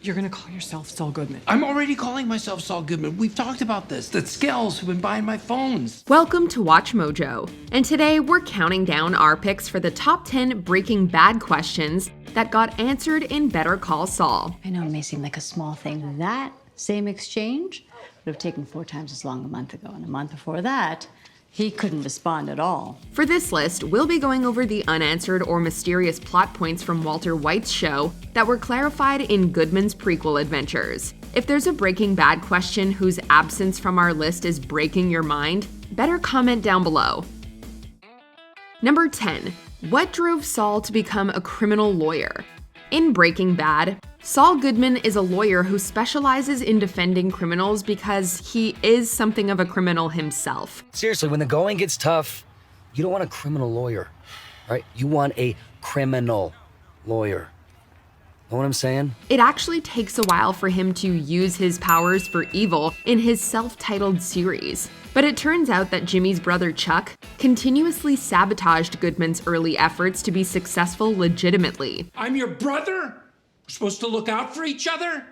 You're gonna call yourself Saul Goodman. I'm already calling myself Saul Goodman. We've talked about this. The Skells who've been buying my phones. Welcome to Watch Mojo, and today we're counting down our picks for the top 10 Breaking Bad questions that got answered in Better Call Saul. I know it may seem like a small thing. That same exchange would have taken 4 times as long a month ago, and a month before that, he couldn't respond at all. For this list, we'll be going over the unanswered or mysterious plot points from Walter White's show that were clarified in Goodman's prequel adventures. If there's a Breaking Bad question whose absence from our list is breaking your mind, better comment down below. Number 10. What drove Saul to become a criminal lawyer? In Breaking Bad, Saul Goodman is a lawyer who specializes in defending criminals because he is something of a criminal himself. Seriously, when the going gets tough, you don't want a criminal lawyer, right? You want a criminal lawyer. Know what I'm saying? It actually takes a while for him to use his powers for evil in his self-titled series. But it turns out that Jimmy's brother Chuck continuously sabotaged Goodman's early efforts to be successful legitimately. I'm your brother? We're supposed to look out for each other?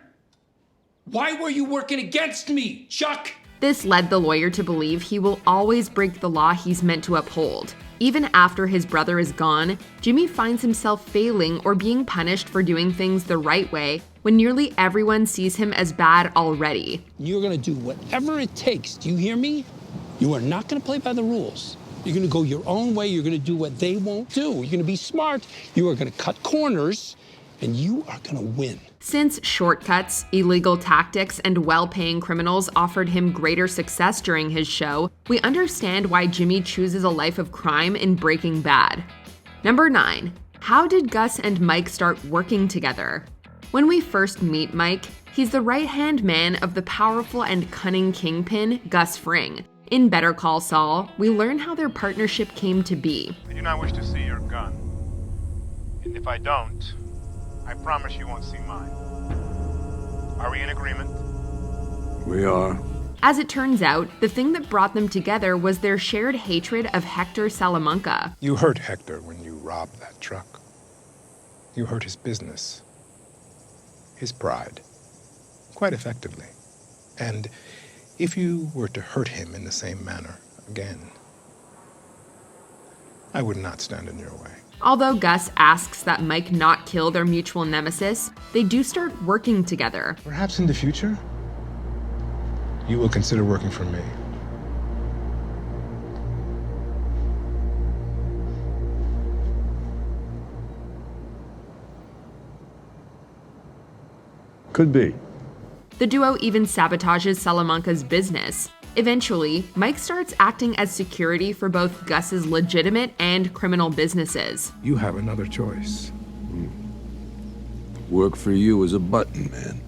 Why were you working against me, Chuck? This led the lawyer to believe he will always break the law he's meant to uphold. Even after his brother is gone, Jimmy finds himself failing or being punished for doing things the right way when nearly everyone sees him as bad already. You're gonna do whatever it takes, do you hear me? You are not gonna play by the rules. You're gonna go your own way, you're gonna do what they won't do. You're gonna be smart, you are gonna cut corners, and you are gonna win. Since shortcuts, illegal tactics, and well-paying criminals offered him greater success during his show, we understand why Jimmy chooses a life of crime in Breaking Bad. Number 9. How did Gus and Mike start working together? When we first meet Mike, he's the right-hand man of the powerful and cunning kingpin, Gus Fring. In Better Call Saul, we learn how their partnership came to be. I do not wish to see your gun. And if I don't, I promise you won't see mine. Are we in agreement? We are. As it turns out, the thing that brought them together was their shared hatred of Hector Salamanca. You hurt Hector when you robbed that truck. You hurt his business, his pride, quite effectively. And if you were to hurt him in the same manner again, I would not stand in your way. Although Gus asks that Mike not kill their mutual nemesis, they do start working together. Perhaps in the future, you will consider working for me. Could be. The duo even sabotages Salamanca's business. Eventually, Mike starts acting as security for both Gus's legitimate and criminal businesses. You have another choice. Work for you is a button, man.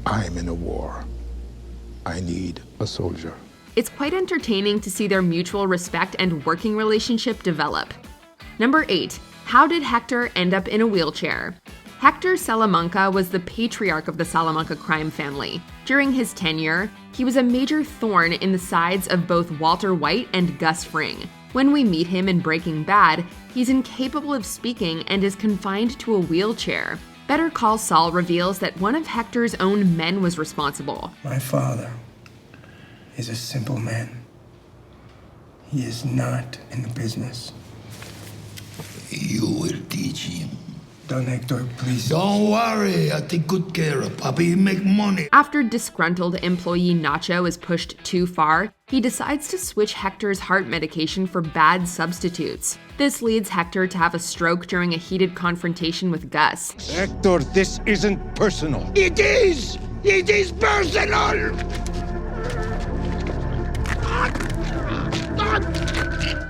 I'm in a war. I need a soldier. It's quite entertaining to see their mutual respect and working relationship develop. Number 8. How did Hector end up in a wheelchair? Hector Salamanca was the patriarch of the Salamanca crime family. During his tenure, he was a major thorn in the sides of both Walter White and Gus Fring. When we meet him in Breaking Bad, he's incapable of speaking and is confined to a wheelchair. Better Call Saul reveals that one of Hector's own men was responsible. My father is a simple man. He is not in the business. You will teach him. Don Hector, please. Don't worry, I take good care of Papi. He make money. After disgruntled employee Nacho is pushed too far, he decides to switch Hector's heart medication for bad substitutes. This leads Hector to have a stroke during a heated confrontation with Gus. Hector, this isn't personal. It is! It is personal!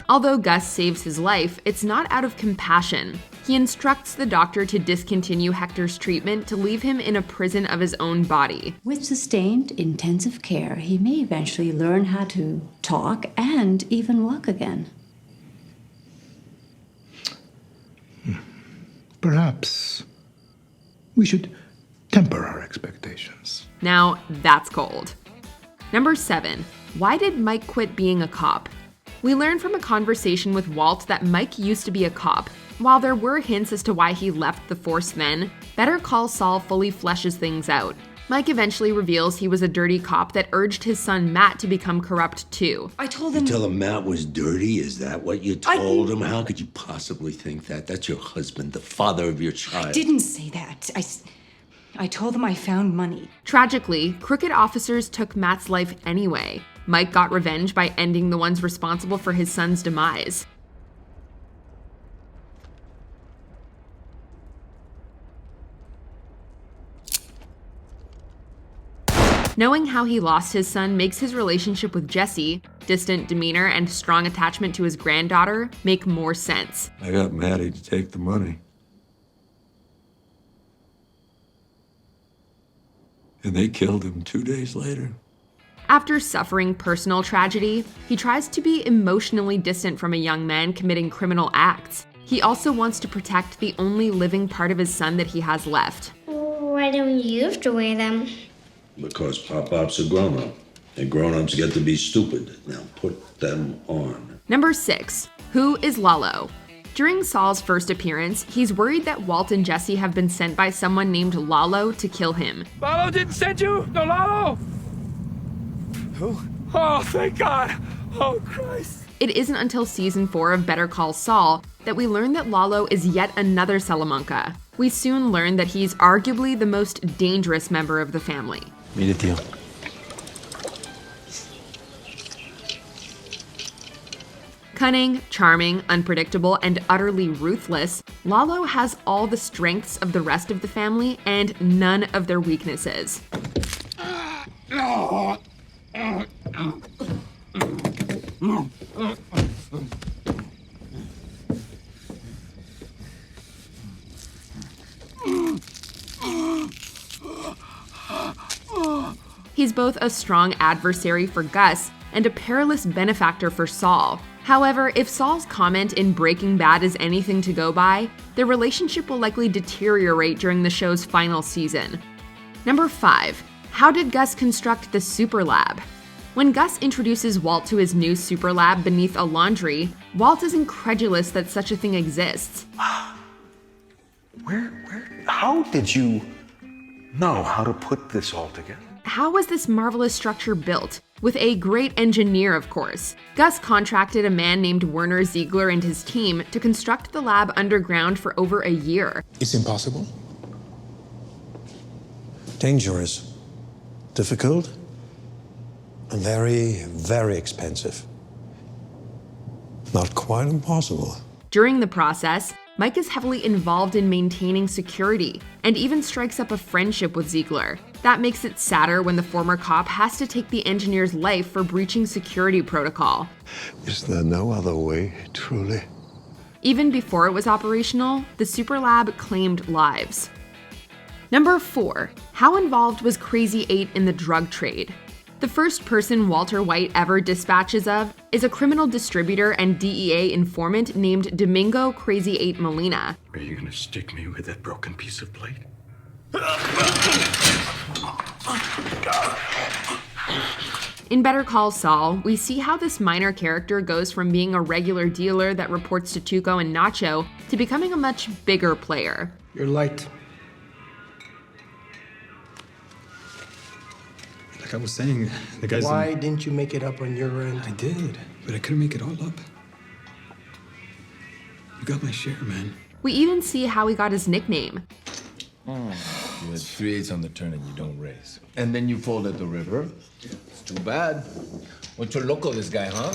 Although Gus saves his life, it's not out of compassion. He instructs the doctor to discontinue Hector's treatment to leave him in a prison of his own body. With sustained intensive care, he may eventually learn how to talk and even walk again. Perhaps we should temper our expectations. Now, that's cold. Number 7. Why did Mike quit being a cop? We learn from a conversation with Walt that Mike used to be a cop. While there were hints as to why he left the force then, Better Call Saul fully fleshes things out. Mike eventually reveals he was a dirty cop that urged his son Matt to become corrupt too. I told him... You tell him Matt was dirty? Is that what you told him? How could you possibly think that? That's your husband, the father of your child. I didn't say that. I told him I found money. Tragically, crooked officers took Matt's life anyway. Mike got revenge by ending the ones responsible for his son's demise. Knowing how he lost his son makes his relationship with Jesse, distant demeanor and strong attachment to his granddaughter, make more sense. I got Maddie to take the money. And they killed him 2 days later. After suffering personal tragedy, he tries to be emotionally distant from a young man committing criminal acts. He also wants to protect the only living part of his son that he has left. Why don't you have to wear them? Because Pop-Pop's a grown-up, and grown-ups get to be stupid. Now put them on. Number 6. Who is Lalo? During Saul's first appearance, he's worried that Walt and Jesse have been sent by someone named Lalo to kill him. Lalo didn't send you? No, Lalo! Who? Oh, thank God! Oh, Christ! It isn't until season 4 of Better Call Saul that we learn that Lalo is yet another Salamanca. We soon learn that he's arguably the most dangerous member of the family. Made a deal. Cunning, charming, unpredictable, and utterly ruthless, Lalo has all the strengths of the rest of the family and none of their weaknesses. He's both a strong adversary for Gus and a perilous benefactor for Saul. However, if Saul's comment in Breaking Bad is anything to go by, their relationship will likely deteriorate during the show's final season. Number 5. How did Gus construct the super lab? When Gus introduces Walt to his new super lab beneath a laundry, Walt is incredulous that such a thing exists. How did you know how to put this all together? How was this marvelous structure built? With a great engineer, of course. Gus contracted a man named Werner Ziegler and his team to construct the lab underground for over a year. It's impossible. Dangerous. Difficult. And very, very expensive. Not quite impossible. During the process, Mike is heavily involved in maintaining security and even strikes up a friendship with Ziegler. That makes it sadder when the former cop has to take the engineer's life for breaching security protocol. Is there no other way, truly? Even before it was operational, the super lab claimed lives. Number 4. How involved was Crazy 8 in the drug trade? The first person Walter White ever dispatches of is a criminal distributor and DEA informant named Domingo Crazy 8 Molina. Are you gonna stick me with that broken piece of plate? In Better Call Saul, we see how this minor character goes from being a regular dealer that reports to Tuco and Nacho to becoming a much bigger player. You're light. Like I was saying, the guys... Why didn't you make it up on your end? I did, but I couldn't make it all up. You got my share, man. We even see how he got his nickname. You had 3/8 on the turn and you don't raise. And then you fold at the river. It's too bad. Mucho loco, this guy, huh?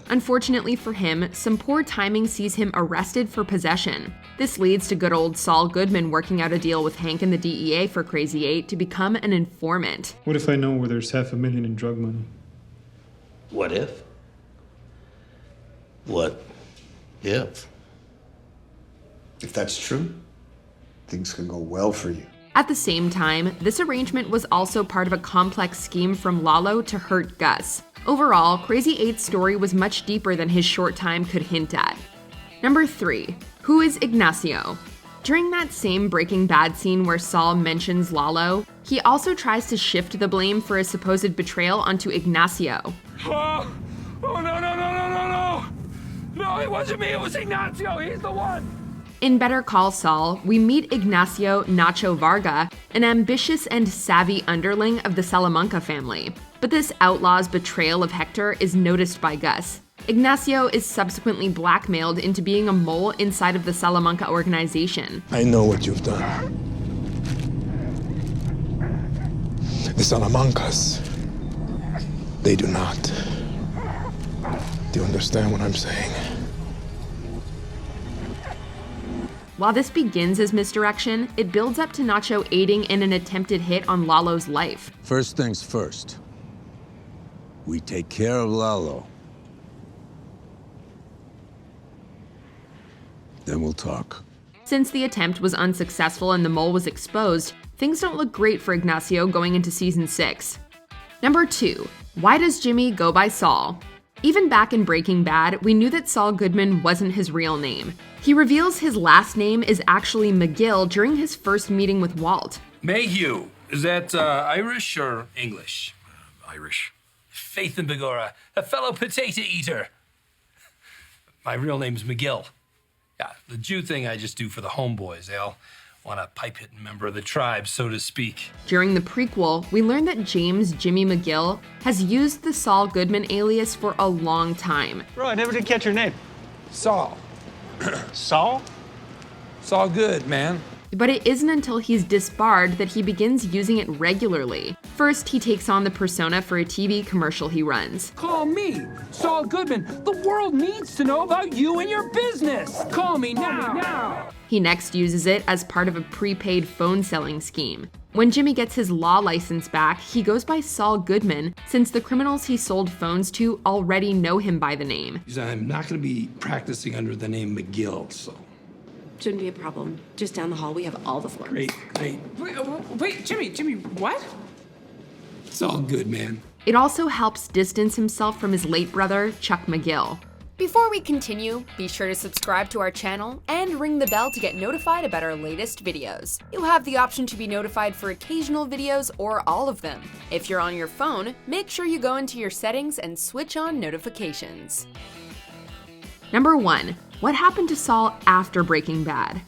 Unfortunately for him, some poor timing sees him arrested for possession. This leads to good old Saul Goodman working out a deal with Hank and the DEA for Crazy 8 to become an informant. What if I know where there's $500,000 in drug money? What if? What if? If that's true, things can go well for you. At the same time, this arrangement was also part of a complex scheme from Lalo to hurt Gus. Overall, Crazy 8's story was much deeper than his short time could hint at. Number 3. Who is Ignacio? During that same Breaking Bad scene where Saul mentions Lalo, he also tries to shift the blame for his supposed betrayal onto Ignacio. Oh, no, no, no, no, no, no! No, it wasn't me, it was Ignacio, he's the one! In Better Call Saul, we meet Ignacio Nacho Varga, an ambitious and savvy underling of the Salamanca family. But this outlaw's betrayal of Hector is noticed by Gus. Ignacio is subsequently blackmailed into being a mole inside of the Salamanca organization. I know what you've done. The Salamancas, they do not. Do you understand what I'm saying? While this begins as misdirection, it builds up to Nacho aiding in an attempted hit on Lalo's life. First things first. We take care of Lalo. Then we'll talk. Since the attempt was unsuccessful and the mole was exposed, things don't look great for Ignacio going into season 6. Number 2. Why does Jimmy go by Saul? Even back in Breaking Bad, we knew that Saul Goodman wasn't his real name. He reveals his last name is actually McGill during his first meeting with Walt. Mayhew. Is that Irish or English? Irish. Faith and Begorra, a fellow potato eater. My real name's McGill. Yeah, the Jew thing I just do for the homeboys. They all want a pipe-hitting member of the tribe, so to speak. During the prequel, we learn that James Jimmy McGill has used the Saul Goodman alias for a long time. Bro, I never did catch your name. Saul. Saul? Saul Good, man. But it isn't until he's disbarred that he begins using it regularly. First, he takes on the persona for a TV commercial he runs. Call me, Saul Goodman. The world needs to know about you and your business. Call me now. He next uses it as part of a prepaid phone selling scheme. When Jimmy gets his law license back, he goes by Saul Goodman, since the criminals he sold phones to already know him by the name. I'm not going to be practicing under the name McGill, so. Shouldn't be a problem. Just down the hall, we have all the forms. Great. Wait, Jimmy, what? It's all good, man. It also helps distance himself from his late brother, Chuck McGill. Before we continue, be sure to subscribe to our channel and ring the bell to get notified about our latest videos. You have the option to be notified for occasional videos or all of them. If you're on your phone, make sure you go into your settings and switch on notifications. Number 1. What happened to Saul after Breaking Bad?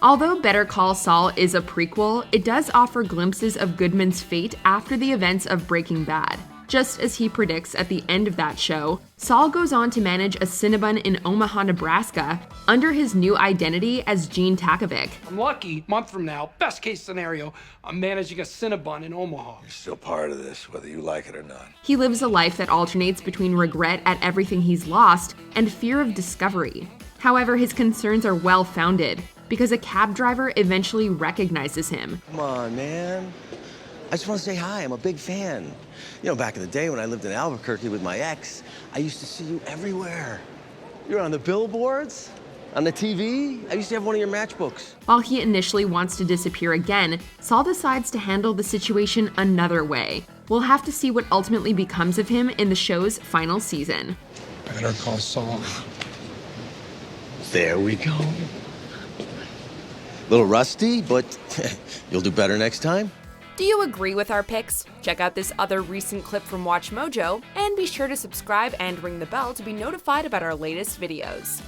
Although Better Call Saul is a prequel, it does offer glimpses of Goodman's fate after the events of Breaking Bad. Just as he predicts at the end of that show, Saul goes on to manage a Cinnabon in Omaha, Nebraska, under his new identity as Gene Takovic. I'm lucky, month from now, best case scenario, I'm managing a Cinnabon in Omaha. You're still part of this, whether you like it or not. He lives a life that alternates between regret at everything he's lost and fear of discovery. However, his concerns are well-founded, because a cab driver eventually recognizes him. Come on, man. I just want to say hi. I'm a big fan. You know, back in the day when I lived in Albuquerque with my ex, I used to see you everywhere. You were on the billboards, on the TV. I used to have one of your matchbooks. While he initially wants to disappear again, Saul decides to handle the situation another way. We'll have to see what ultimately becomes of him in the show's final season. Better Call Saul. There we go. A little rusty, but you'll do better next time. Do you agree with our picks? Check out this other recent clip from WatchMojo, and be sure to subscribe and ring the bell to be notified about our latest videos.